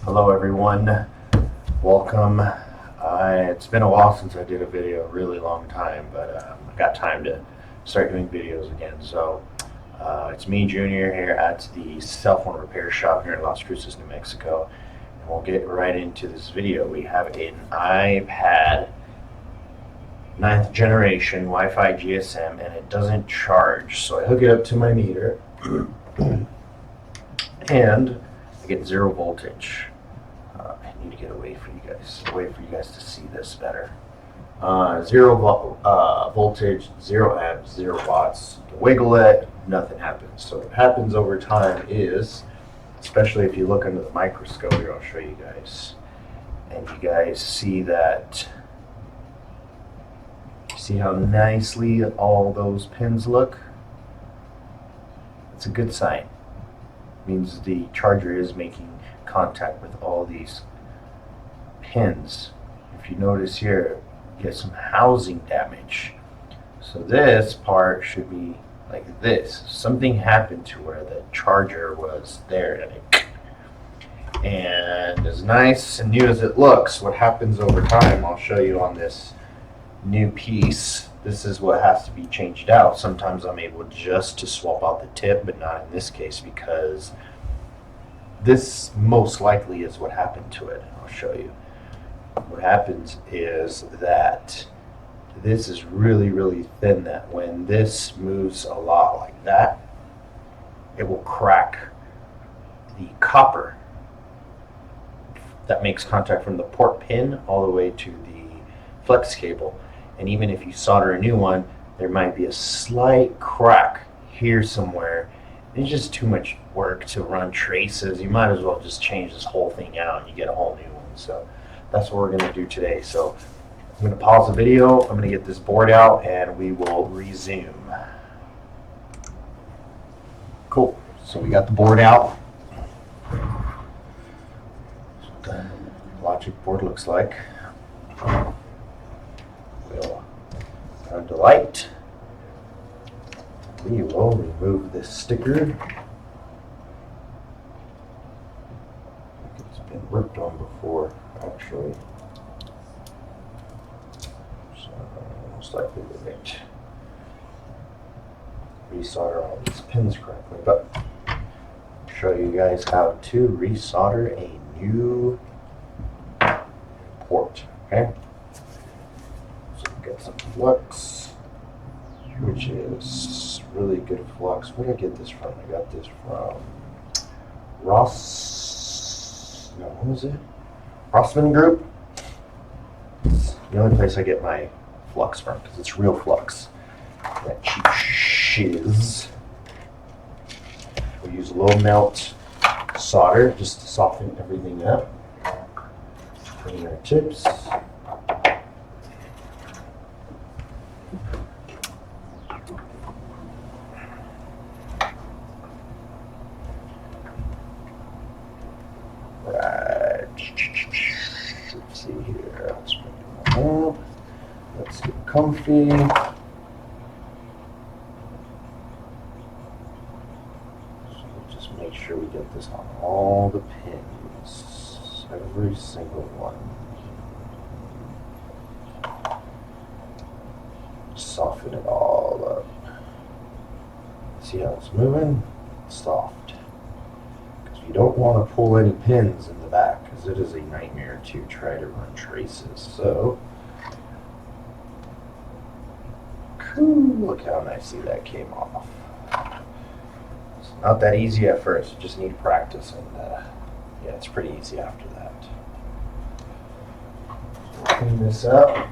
Hello everyone, welcome. It's been a while since I did a video, a really long time, but I got time to start doing videos again. So it's me, Junior, here at the cell phone repair shop here in Las Cruces, New Mexico. And we'll get right into this video. We have an iPad 9th generation Wi-Fi GSM, and it doesn't charge. So I hook it up to my meter and I get 0 voltage. I need to get away for you guys to see this better. 0 voltage, 0 amps, 0 watts. You wiggle it, nothing happens. So what happens over time is, especially if you look under the microscope here, I'll show you guys, and you guys see that. See how nicely all those pins look? It's a good sign. It means the charger is making contact with all these pins. If you notice here, you get some housing damage. So this part should be like this. Something happened to where the charger was there, and as nice and new as it looks, what happens over time, I'll show you on this new piece. This is what has to be changed out. Sometimes I'm able just to swap out the tip, but not in this case, because this most likely is what happened to it. I'll show you. What happens is that this is really, really thin, that when this moves a lot like that, it will crack the copper that makes contact from the port pin all the way to the flex cable. And even if you solder a new one, there might be a slight crack here somewhere. It's just too much work to run traces. You might as well just change this whole thing out and you get a whole new one. So that's what we're going to do today. So I'm going to pause the video. I'm going to get this board out and we will resume. Cool. So we got the board out. That's what the logic board looks like. We'll turn to light. We will remove this sticker. It's been worked on before, actually. So most likely we won't resolder all these pins correctly, but I'll show you guys how to resolder a new port. Okay. So we got some flux, which is really good flux. Where did I get this from? I got this from what was it? Rossmann Group. It's the only place I get my flux from because it's real flux. That cheap shiz. We use low melt solder just to soften everything up. Put in our tips. Let's see here. Let's bring it up. Let's get comfy. So just make sure we get this on all the pins, every single one. Soften it all up. See how it's moving? It's soft. You don't want to pull any pins in the back because it is a nightmare to try to run traces. So, cool, look how nicely that came off. It's not that easy at first, you just need practice, and yeah, it's pretty easy after that. So clean this up.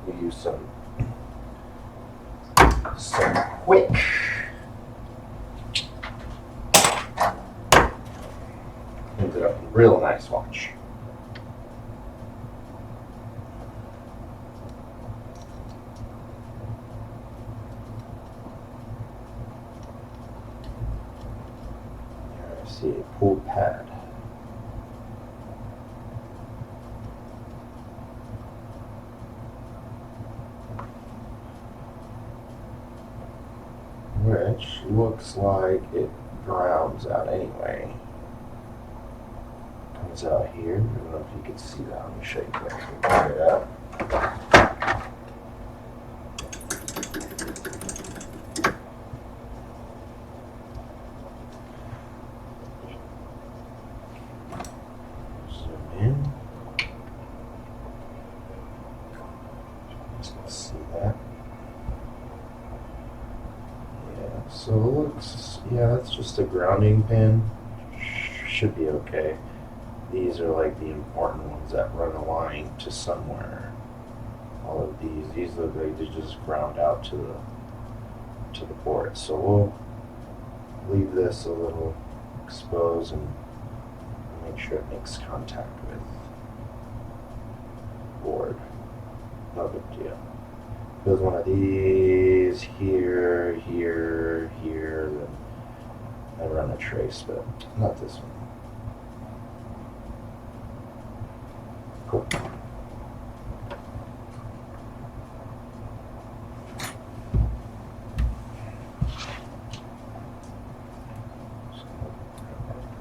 We use some quick cleans it up real nice. Watch. Here I see a pull pad. which looks like it grounds out anyway. Comes out here. I don't know if you can see that. Let me show you guys. We'll it up. Zoom in. Just see that. Yeah, so it looks, yeah, that's just a grounding pin. Should be okay. These are like the important ones that run a line to somewhere. All of these look like they just ground out to the port. So we'll leave this a little exposed and make sure it makes contact with the board. No big deal. There's one of these here, here, here. Then I run a trace, but not this one. Cool.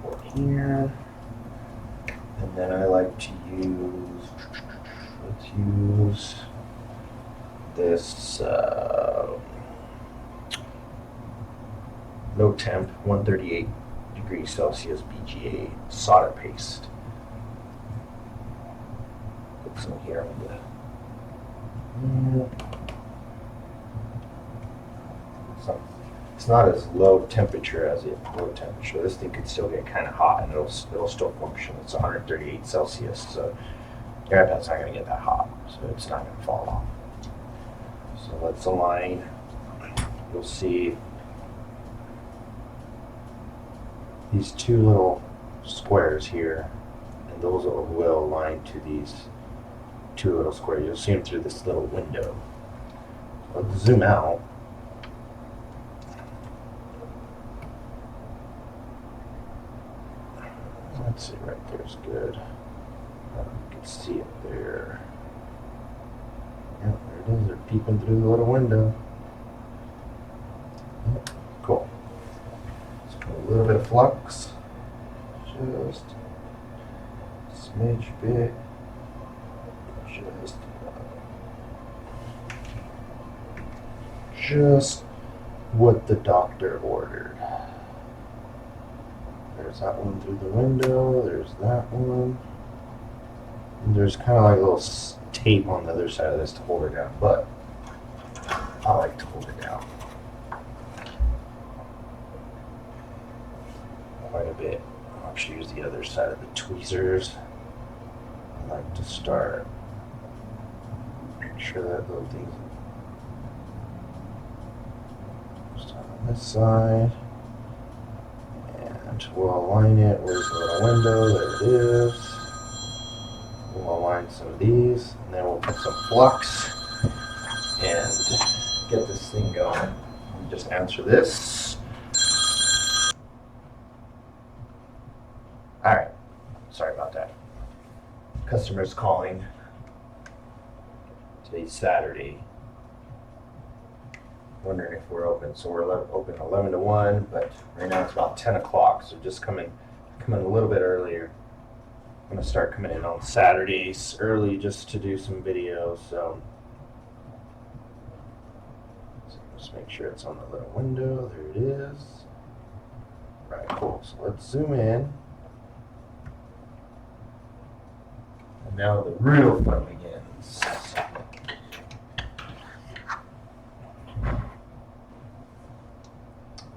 Port here, and then I like to use. Let's use this low temp, 138 degrees Celsius BGA solder paste. Put some here on the. It's not as low temperature as it low temperature. This thing could still get kind of hot, and it'll still function. It's 138 Celsius, so your iPad's not going to get that hot, so it's not going to fall off. So let's align. You'll see these two little squares here, and those will align to these two little squares. You'll see them through this little window. Let's zoom out. Let's see, right there's good. You can see it there. Yeah, there it is. They're peeping through the little window. Yep. Cool. Let's put a little bit of flux. Just a smidge bit. Just what the doctor ordered. There's that one through the window. There's that one. And there's kind of like a little tape on the other side of this to hold it down, but I like to hold it down quite a bit. I'll actually use the other side of the tweezers. I like to start. Make sure that those things start on this side. And we'll align it. Where's the little window? There it is. We'll align some of these, and then we'll put some flux and get this thing going. Just answer this. All right. Sorry about that. Customer's calling. Today's Saturday. Wondering if we're open. So we're open 11 to 1, but right now it's about 10 o'clock. So just coming a little bit earlier. I'm going to start coming in on Saturdays early just to do some videos. So just make sure it's on the little window. There it is. Right, cool. So let's zoom in. And now the real fun begins.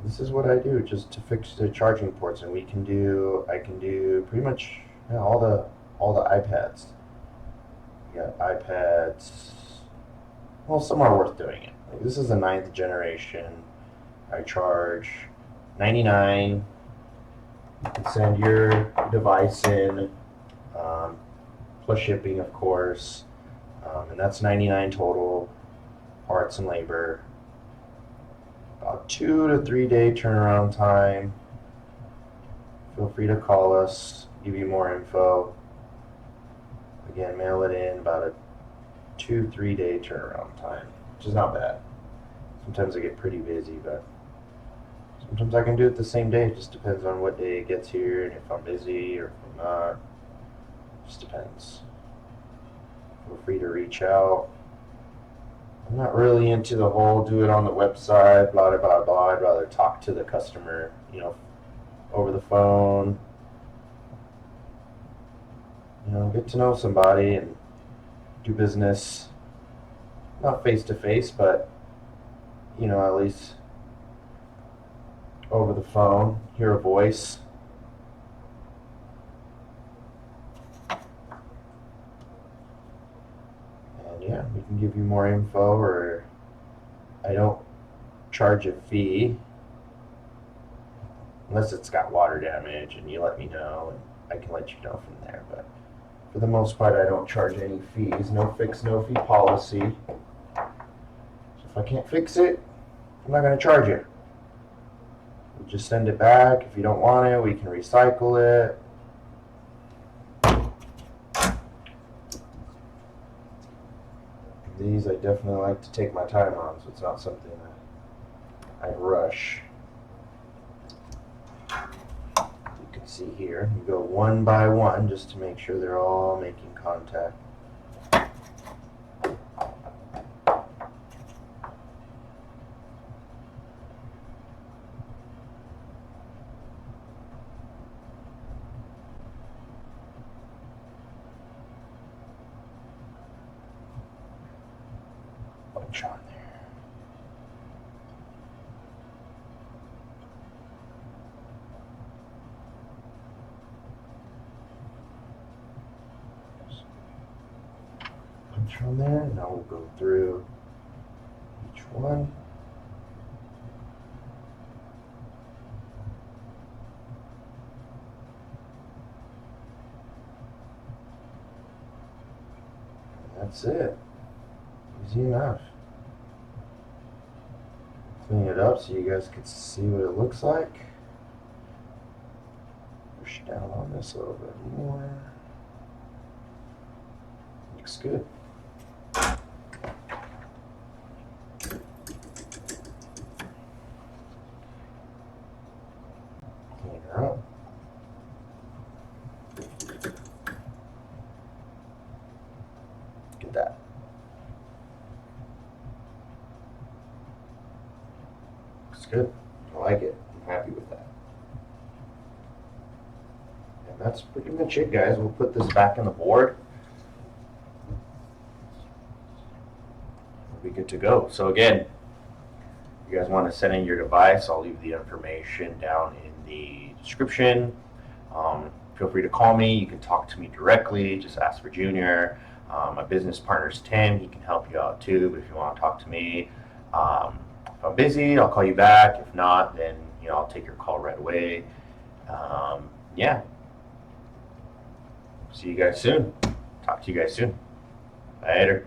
This is what I do just to fix the charging ports, and I can do pretty much all the iPads. You got iPads. Well, some are worth doing it. Like this is the 9th generation. I charge $99. You can send your device in, plus shipping, of course, and that's $99 total, parts and labor. About 2 to 3 day turnaround time. Feel free to call us, give you more info. Again, mail it in, about a 2-3 day turnaround time, which is not bad. Sometimes I get pretty busy, but Sometimes I can do it the same day. It just depends on what day it gets here and if I'm busy or if I'm not. Just depends. Feel free to reach out. I'm not really into the whole do it on the website, blah, blah, blah, blah. I'd rather talk to the customer, over the phone. Get to know somebody and do business. Not face to face, but, at least over the phone, hear a voice. And yeah, we can give you more info, or I don't charge a fee unless it's got water damage and you let me know and I can let you know from there. But for the most part, I don't charge any fees. No fix, no fee policy. So if I can't fix it, I'm not going to charge you. We'll just send it back. If you don't want it, we can recycle it. These I definitely like to take my time on, so it's not something I rush. You can see here, you go one by one just to make sure they're all making contact. Punch on there. Punch on there. Now we'll go through each one. And that's it. Easy enough. Clean it up so you guys can see what it looks like. Push down on this a little bit more. Looks good. Clean her up. Look at that. Looks good. I like it. I'm happy with that. And that's pretty much it, guys. We'll put this back in the board. We'll be good to go. So again, if you guys want to send in your device, I'll leave the information down in the description. Feel free to call me. You can talk to me directly. Just ask for Junior. My business partner's Tim. He can help you out too. But if you want to talk to me, if I'm busy, I'll call you back. If not, then I'll take your call right away. Yeah. See you guys soon. Talk to you guys soon. Later.